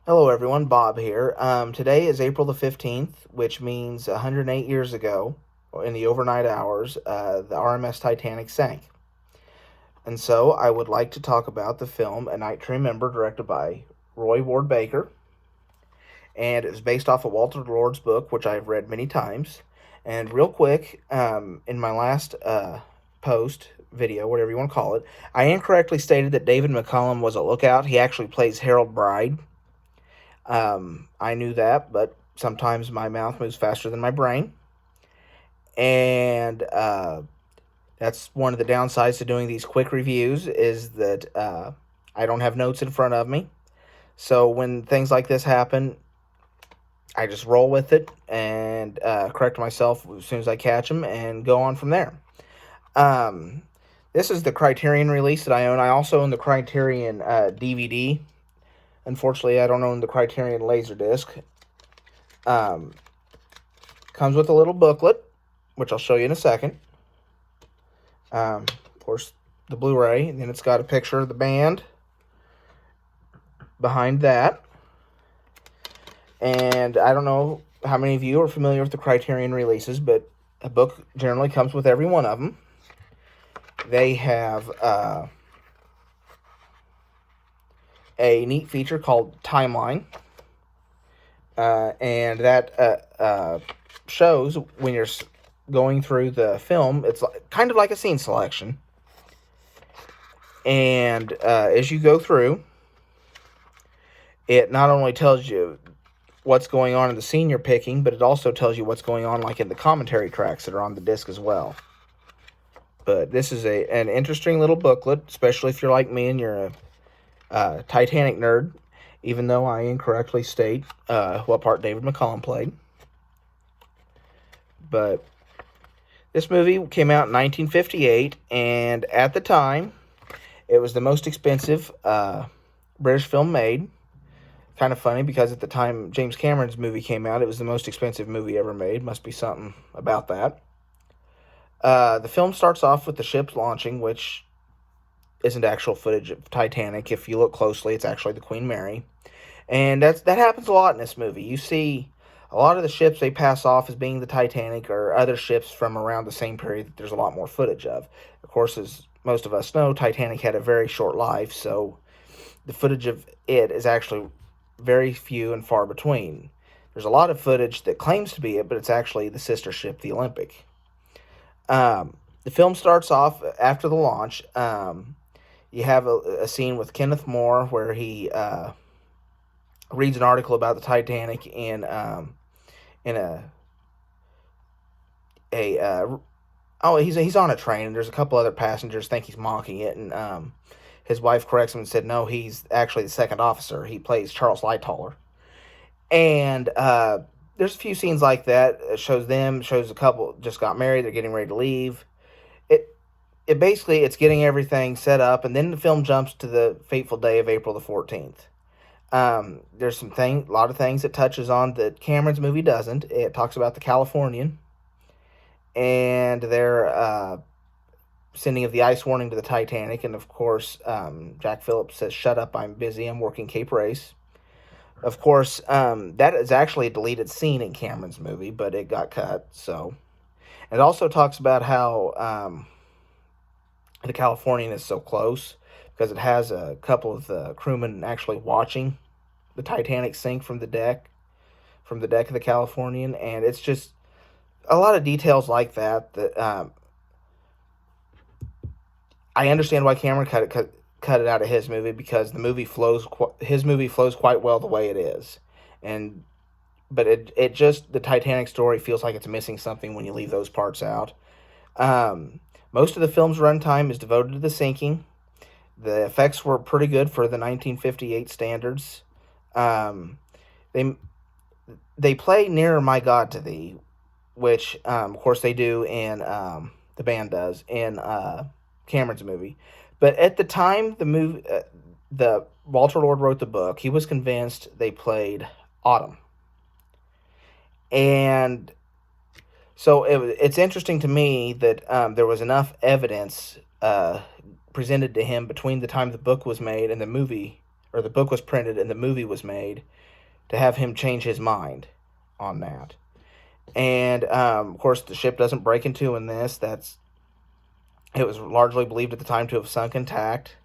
Hello everyone, Bob here. Today is April the 15th, which means 108 years ago, in the overnight hours, the RMS Titanic sank. And so I would like to talk about the film A Night to Remember, directed by Roy Ward Baker. And it was based off of Walter Lord's book, which I've read many times. And real quick, in my last post, video, whatever you want to call it, I incorrectly stated that David McCallum was a lookout. He actually plays Harold Bride. I knew that, but sometimes my mouth moves faster than my brain. And that's one of the downsides to doing these quick reviews is that I don't have notes in front of me. So when things like this happen, I just roll with it and correct myself as soon as I catch them and go on from there. Um, this is the Criterion release that I own. I also own the Criterion DVD. Unfortunately, I don't own the Criterion Laserdisc. Comes with a little booklet, which I'll show you in a second. Of course, the Blu-ray, and then it's got a picture of the band behind that. And I don't know how many of you are familiar with the Criterion releases, but a book generally comes with every one of them. They have a neat feature called Timeline, and that shows when you're going through the film, it's kind of like a scene selection. And as you go through, it not only tells you what's going on in the scene you're picking, but it also tells you what's going on like in the commentary tracks that are on the disc as well. But this is an interesting little booklet, especially if you're like me and you're a Titanic nerd, even though I incorrectly state what part David McCallum played. But this movie came out in 1958, and at the time, it was the most expensive British film made. Kind of funny because at the time James Cameron's movie came out, it was the most expensive movie ever made. Must be something about that. The film starts off with the ship launching, which isn't actual footage of Titanic. If you look closely, it's actually the Queen Mary. And that happens a lot in this movie. You see a lot of the ships they pass off as being the Titanic or other ships from around the same period that there's a lot more footage of. Of course, as most of us know, Titanic had a very short life, so the footage of it is actually very few and far between. There's a lot of footage that claims to be it, but it's actually the sister ship, the Olympic. The film starts off after the launch. You have a scene with Kenneth More where he reads an article about the Titanic in a he's on a train, and there's a couple other passengers think he's mocking it, and his wife corrects him and said no, he's actually the second officer. He plays Charles Lightoller. And there's a few scenes like that. It shows a couple just got married, they're getting ready to leave. It basically it's getting everything set up, and then the film jumps to the fateful day of April the 14th. There's a lot of things it touches on that Cameron's movie doesn't. It talks about the Californian and their sending of the ice warning to the Titanic, and of course, Jack Phillips says, "Shut up, I'm busy. I'm working Cape Race." Of course, that is actually a deleted scene in Cameron's movie, but it got cut. So it also talks about how the Californian is so close because it has a couple of the crewmen actually watching the Titanic sink from the deck of the Californian, and it's just a lot of details like that. I understand why Cameron cut it out of his movie because his movie flows quite well the way it is, and but it just the Titanic story feels like it's missing something when you leave those parts out. Most of the film's runtime is devoted to the sinking. The effects were pretty good for the 1958 standards. They they play "Nearer My God to Thee," which of course they do in the band does in Cameron's movie. But at the time the Walter Lord wrote the book, he was convinced they played "Autumn," and so it's interesting to me that there was enough evidence presented to him between the time the book was made and the movie or the book was printed and the movie was made, to have him change his mind on that. And of course, the ship doesn't break in two in this. It was largely believed at the time to have sunk intact.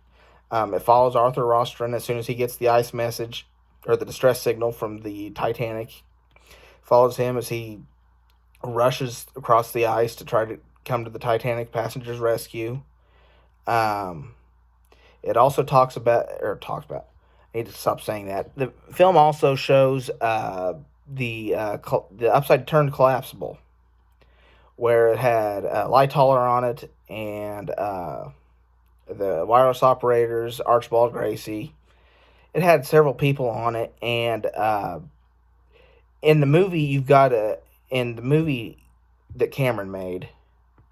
It follows Arthur Rostron as soon as he gets the ice message or the distress signal from the Titanic. Follows him as he rushes across the ice to try to come to the Titanic passengers' rescue. It also talks about. I need to stop saying that. The film also shows the upside turned collapsible, where it had Lightoller on it and the wireless operators, Archibald Gracie. It had several people on it, and in the movie in the movie that Cameron made,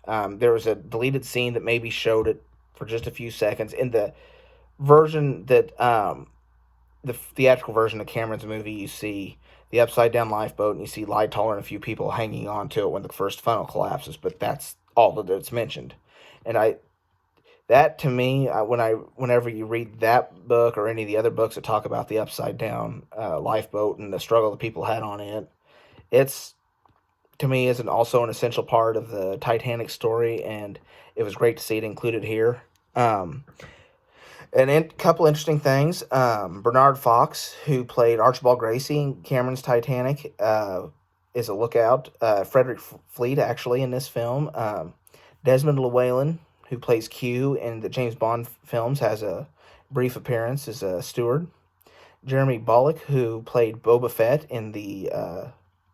there was a deleted scene that maybe showed it for just a few seconds. In the version that the theatrical version of Cameron's movie, you see the upside down lifeboat and you see Lightoller and a few people hanging on to it when the first funnel collapses, but that's all that it's mentioned. And that to me, whenever you read that book or any of the other books that talk about the upside down lifeboat and the struggle that people had on it, it's, to me, is also an essential part of the Titanic story, and it was great to see it included here. And a couple interesting things. Bernard Fox, who played Archibald Gracie in Cameron's Titanic, is a lookout. Frederick Fleet, actually, in this film. Desmond Llewellyn, who plays Q in the James Bond films, has a brief appearance as a steward. Jeremy Bulloch, who played Boba Fett in the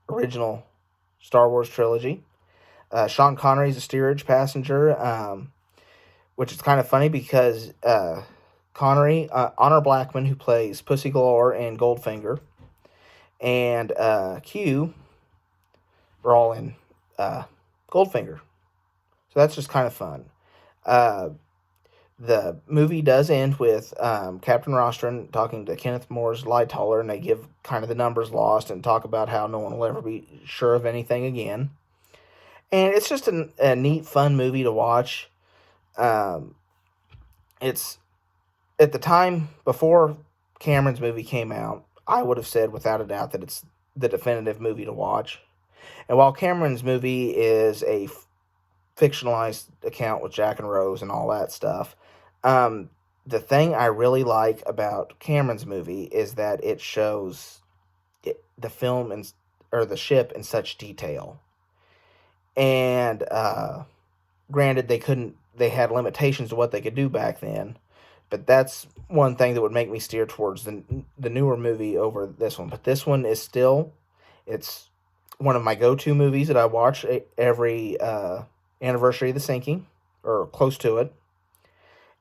original Star Wars trilogy. Sean Connery is a steerage passenger, which is kind of funny because Connery, Honor Blackman, who plays Pussy Galore and Goldfinger, and Q are all in Goldfinger. So that's just kind of fun. The movie does end with Captain Rostron talking to Kenneth Moore's Lightoller, and they give kind of the numbers lost and talk about how no one will ever be sure of anything again. And it's just a neat, fun movie to watch. It's, at the time, before Cameron's movie came out, I would have said without a doubt that it's the definitive movie to watch. And while Cameron's movie is a fictionalized account with Jack and Rose and all that stuff, the thing I really like about Cameron's movie is that it shows the film or the ship in such detail. And granted, they had limitations to what they could do back then, but that's one thing that would make me steer towards the newer movie over this one. But this one is it's one of my go-to movies that I watch every anniversary of the sinking, or close to it.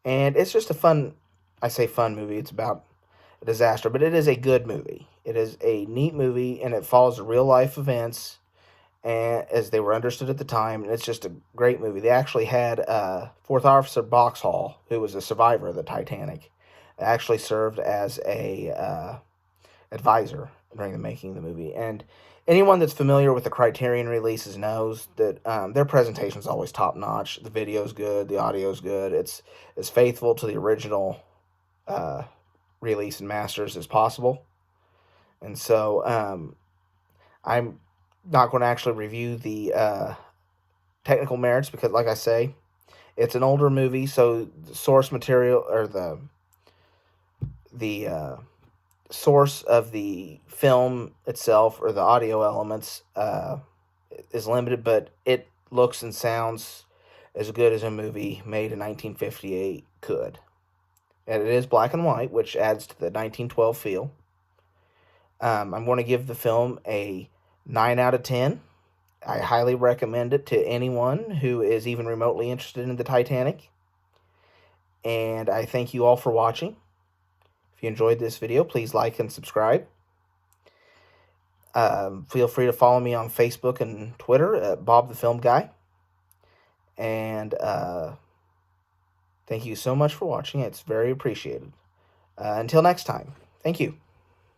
And it's just fun movie. It's about a disaster, but it is a good movie. It is a neat movie, and it follows real life events and as they were understood at the time, and it's just a great movie. They actually had Fourth Officer Boxhall, who was a survivor of the Titanic, actually served as a advisor during the making of the movie. And anyone that's familiar with the Criterion releases knows that their presentation is always top notch. The video's good, the audio's good. It's as faithful to the original release and masters as possible. And so I'm not going to actually review the technical merits because, like I say, it's an older movie, so the source material or the source of the film itself or the audio elements is limited, but it looks and sounds as good as a movie made in 1958 could. And it is black and white, which adds to the 1912 feel. I'm going to give the film a 9 out of 10. I highly recommend it to anyone who is even remotely interested in the Titanic. And I thank you all for watching. If you enjoyed this video, please like and subscribe. Feel free to follow me on Facebook and Twitter at Bob the Film Guy. And thank you so much for watching. It's very appreciated. Until next time, thank you.